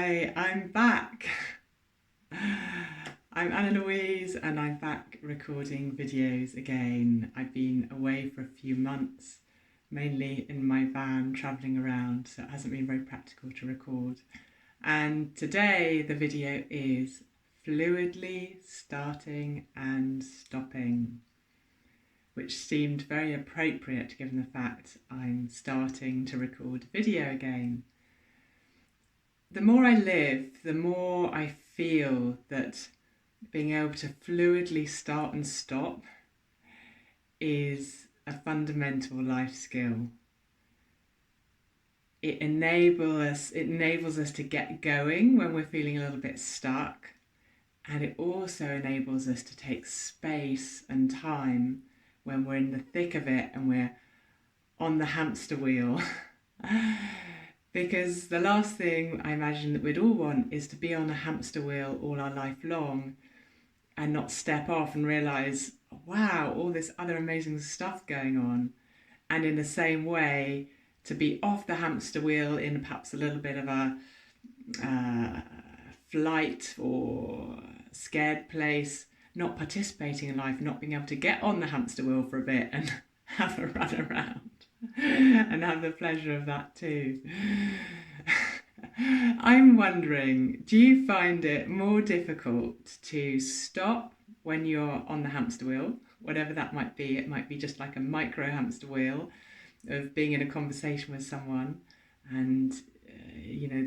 Hi, I'm back. I'm Annalouise and I'm back recording videos again. I've been away for a few months, mainly in my van travelling around, so it hasn't been very practical to record. And today the video is fluidly starting and stopping, which seemed very appropriate given the fact I'm starting to record video again. The more I live, the more I feel that being able to fluidly start and stop is a fundamental life skill. It enables us to get going when we're feeling a little bit stuck, and it also enables us to take space and time when we're in the thick of it and we're on the hamster wheel. Because the last thing I imagine that we'd all want is to be on a hamster wheel all our life long and not step off and realise, wow, all this other amazing stuff going on. And in the same way, to be off the hamster wheel in perhaps a little bit of a flight or scared place, not participating in life, not being able to get on the hamster wheel for a bit and have a run around and have the pleasure of that too. I'm wondering, do you find it more difficult to stop when you're on the hamster wheel, whatever that might be? It might be just like a micro hamster wheel of being in a conversation with someone and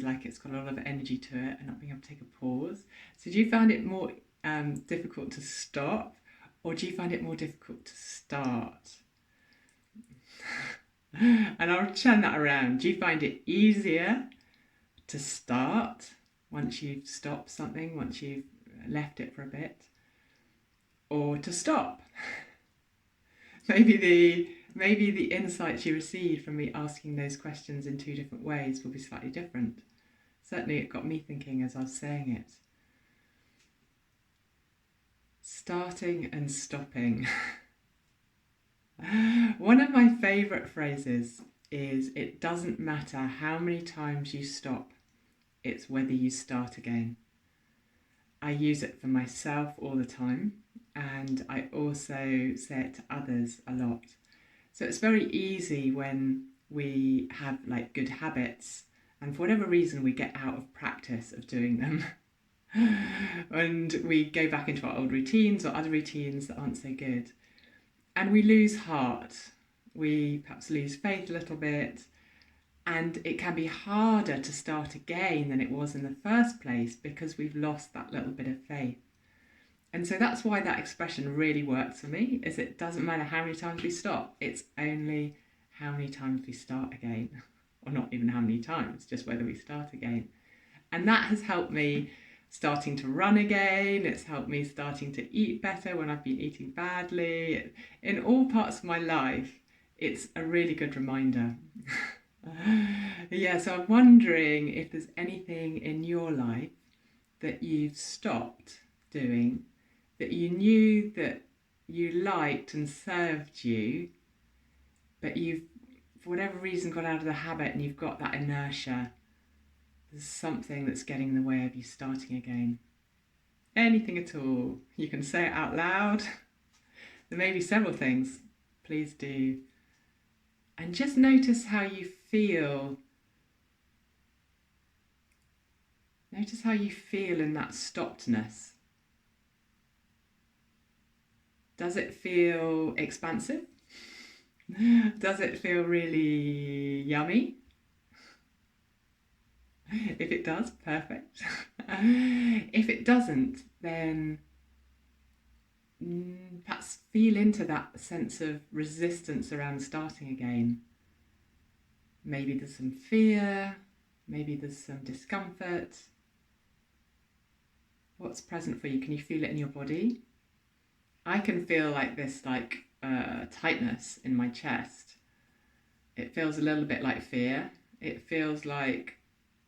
like it's got a lot of energy to it and not being able to take a pause. So do you find it more difficult to stop, or do you find it more difficult to start? And I'll turn that around. Do you find it easier to start once you've stopped something, once you've left it for a bit, or to stop? Maybe the insights you received from me asking those questions in two different ways will be slightly different. Certainly it got me thinking as I was saying it. Starting and stopping. One of my favourite phrases is, it doesn't matter how many times you stop, it's whether you start again. I use it for myself all the time, and I also say it to others a lot. So it's very easy when we have like good habits and for whatever reason we get out of practice of doing them and we go back into our old routines or other routines that aren't so good. And we lose heart, we perhaps lose faith a little bit, and it can be harder to start again than it was in the first place because we've lost that little bit of faith. And so that's why that expression really works for me, is it doesn't matter how many times we stop, it's only how many times we start again. Or not even how many times, just whether we start again. And that has helped me starting to run again, it's helped me starting to eat better when I've been eating badly. In all parts of my life, it's a really good reminder. So I'm wondering if there's anything in your life that you've stopped doing, that you knew that you liked and served you, but you've, for whatever reason, got out of the habit and you've got that inertia. There's something that's getting in the way of you starting again. Anything at all. You can say it out loud. There may be several things. Please do. And just notice how you feel. Notice how you feel in that stoppedness. Does it feel expansive? Does it feel really yummy? If it does, perfect. If it doesn't, then perhaps feel into that sense of resistance around starting again. Maybe there's some fear, maybe there's some discomfort. What's present for you? Can you feel it in your body? I can feel like this, tightness in my chest. It feels a little bit like fear. It feels like,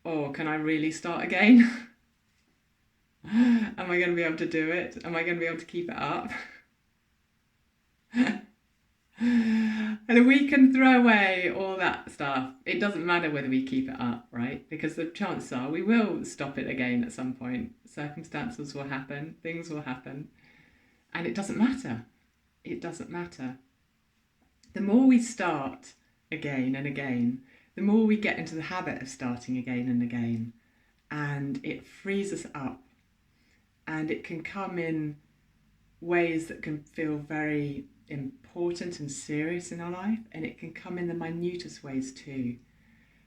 oh, can I really start again? Am I going to be able to do it? Am I going to be able to keep it up? And we can throw away all that stuff. It doesn't matter whether we keep it up, right? Because the chances are we will stop it again at some point. Circumstances will happen, things will happen, and it doesn't matter. It doesn't matter. The more we start again and again, the more we get into the habit of starting again and again, and it frees us up, and it can come in ways that can feel very important and serious in our life, and it can come in the minutest ways too.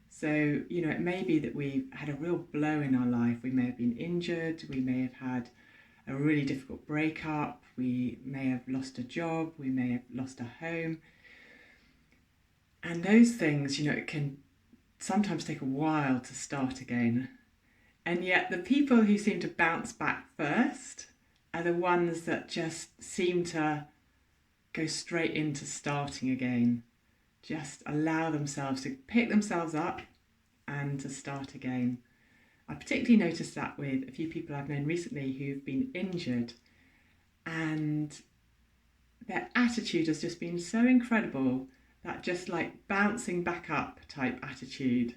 So, it may be that we've had a real blow in our life. We may have been injured, we may have had a really difficult breakup, we may have lost a job, we may have lost a home. And those things, it can sometimes take a while to start again. And yet the people who seem to bounce back first are the ones that just seem to go straight into starting again. Just allow themselves to pick themselves up and to start again. I particularly noticed that with a few people I've known recently who've been injured, and their attitude has just been so incredible, that just like bouncing back up type attitude.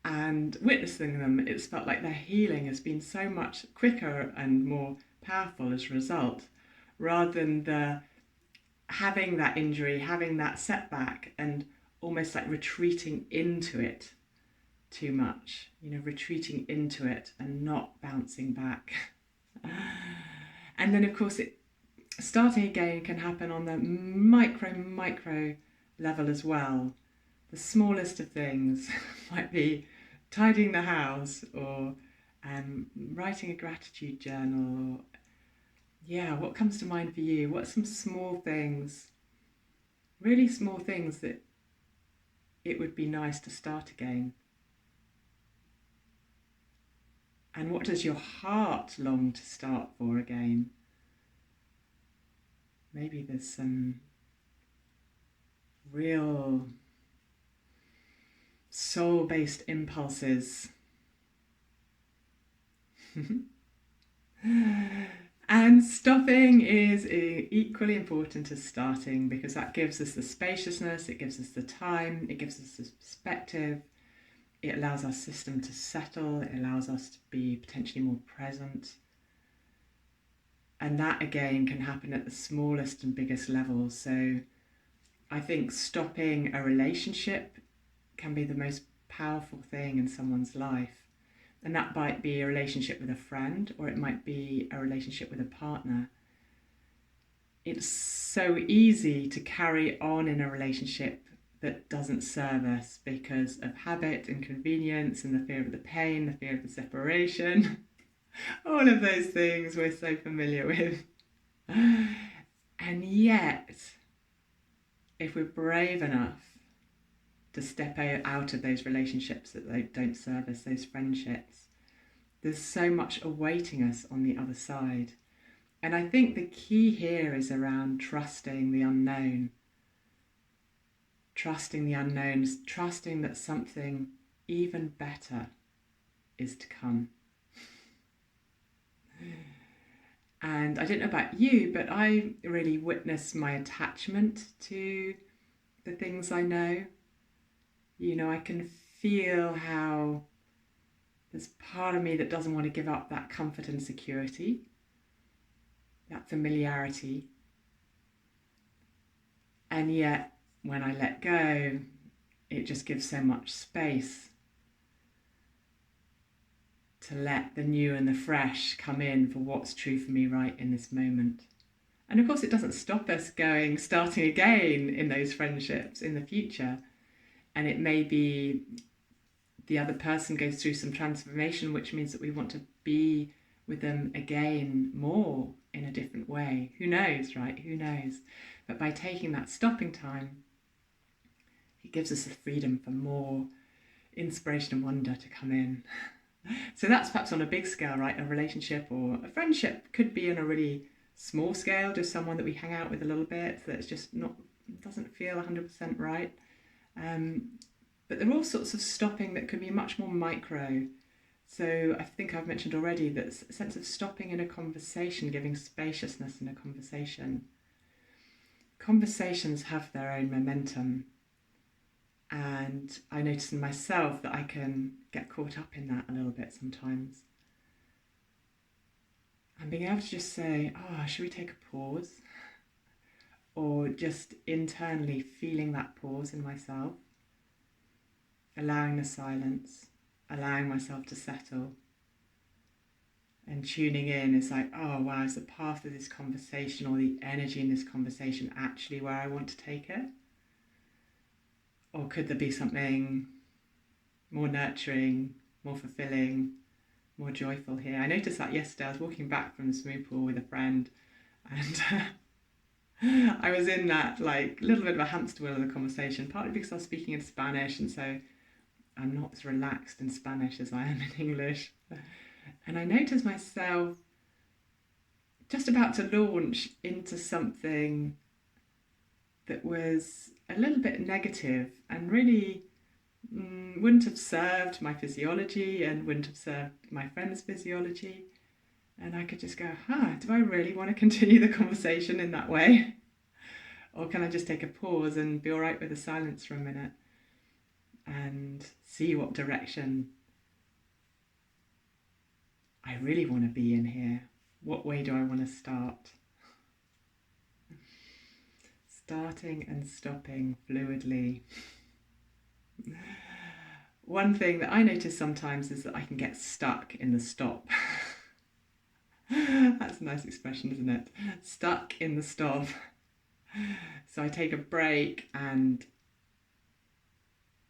And witnessing them, it's felt like their healing has been so much quicker and more powerful as a result, rather than the having that injury, having that setback, and almost like retreating into it too much, retreating into it and not bouncing back. And then, of course, starting again can happen on the micro level as well. The smallest of things might be tidying the house, or writing a gratitude journal, or what comes to mind for you? What's some small things, really small things that it would be nice to start again? And what does your heart long to start for again? Maybe there's some real soul-based impulses. And stopping is equally important as starting, because that gives us the spaciousness, it gives us the time, it gives us the perspective, it allows our system to settle, it allows us to be potentially more present. And that again can happen at the smallest and biggest levels. So I think stopping a relationship can be the most powerful thing in someone's life. And that might be a relationship with a friend, or it might be a relationship with a partner. It's so easy to carry on in a relationship that doesn't serve us because of habit and convenience and the fear of the pain, the fear of the separation. All of those things we're so familiar with. And yet, if we're brave enough to step out of those relationships that don't serve us, those friendships, there's so much awaiting us on the other side. And I think the key here is around trusting the unknown. Trusting the unknown, trusting that something even better is to come. And I don't know about you, but I really witness my attachment to the things I know. I can feel how there's part of me that doesn't want to give up that comfort and security, that familiarity. And yet, when I let go, it just gives so much space to let the new and the fresh come in for what's true for me right in this moment. And of course, it doesn't stop us starting again in those friendships in the future. And it may be the other person goes through some transformation, which means that we want to be with them again more in a different way. Who knows, right? Who knows? But by taking that stopping time, it gives us the freedom for more inspiration and wonder to come in. So that's perhaps on a big scale, right? A relationship or a friendship could be on a really small scale, just someone that we hang out with a little bit that's just doesn't feel 100% right. But there are all sorts of stopping that can be much more micro. So I think I've mentioned already that a sense of stopping in a conversation, giving spaciousness in a conversation. conversations have their own momentum. And I notice in myself that I can get caught up in that a little bit sometimes. And being able to just say, oh, should we take a pause? Or just internally feeling that pause in myself, allowing the silence, allowing myself to settle, and tuning in is like, oh wow, is the path of this conversation or the energy in this conversation actually where I want to take it? Or could there be something more nurturing, more fulfilling, more joyful here? I noticed that yesterday. I was walking back from the swimming pool with a friend, and I was in that like little bit of a hamster wheel of the conversation, partly because I was speaking in Spanish, and so I'm not as relaxed in Spanish as I am in English. And I noticed myself just about to launch into something that was a little bit negative and really wouldn't have served my physiology and wouldn't have served my friend's physiology. And I could just go, do I really want to continue the conversation in that way? Or can I just take a pause and be all right with the silence for a minute and see what direction I really want to be in here? What way do I want to start? Starting and stopping fluidly. One thing that I notice sometimes is that I can get stuck in the stop. That's a nice expression, isn't it? Stuck in the stop. So I take a break and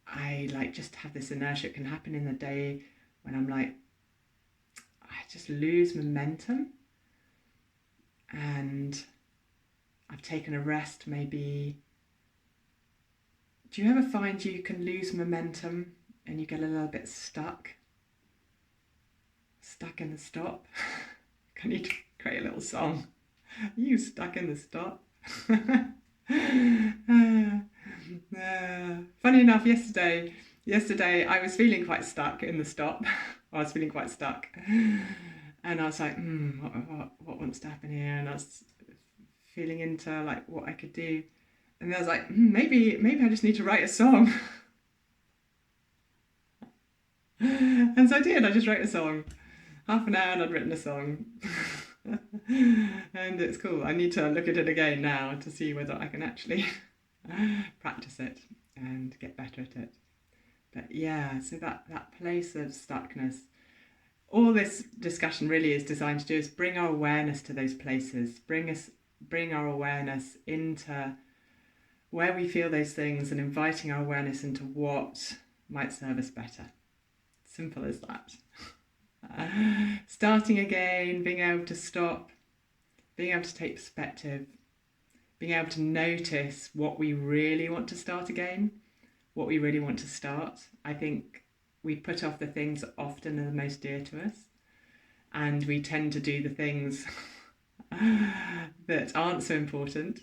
I like just have this inertia. It can happen in the day when I'm like, I just lose momentum and I've taken a rest maybe. Do you ever find you can lose momentum and you get a little bit stuck? Stuck in the stop? I need to create a little song. You stuck in the stop? Funny enough, yesterday I was feeling quite stuck in the stop. I was feeling quite stuck. And I was like, what wants to happen here? And I was feeling into like what I could do. And I was like, maybe I just need to write a song. And so I did. I just wrote a song. Half an hour and I'd written a song. And it's cool. I need to look at it again now to see whether I can actually practice it and get better at it. But yeah, so that place of stuckness, all this discussion really is designed to do is bring our awareness to those places, bring our awareness into where we feel those things and inviting our awareness into what might serve us better. Simple as that. Starting again, being able to stop, being able to take perspective, being able to notice what we really want to start again, what we really want to start. I think we put off the things that often are the most dear to us, and we tend to do the things that aren't so important.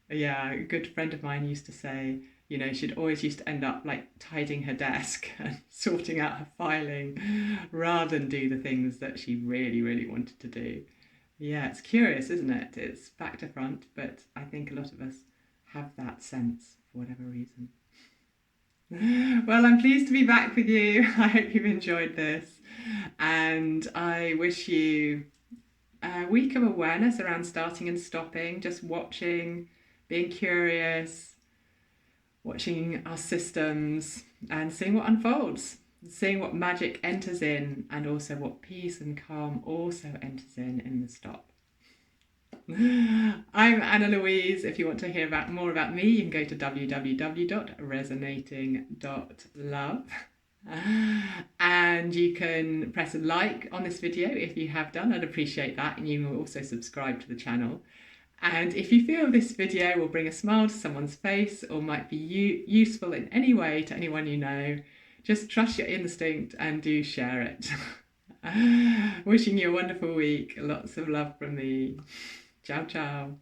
A good friend of mine used to say, she'd always used to end up like tidying her desk and sorting out her filing rather than do the things that she really, really wanted to do. Yeah, it's curious, isn't it? It's back to front, but I think a lot of us have that sense for whatever reason. Well, I'm pleased to be back with you. I hope you've enjoyed this. And I wish you a week of awareness around starting and stopping, just watching, being curious, watching our systems and seeing what unfolds, seeing what magic enters in and also what peace and calm also enters in the stop. I'm Annalouise. If you want to hear more about me, you can go to www.resonating.love and you can press a like on this video if you have done. I'd appreciate that, and you will also subscribe to the channel. And if you feel this video will bring a smile to someone's face or might be useful in any way to anyone you know, just trust your instinct and do share it. Wishing you a wonderful week. Lots of love from me. Ciao, ciao.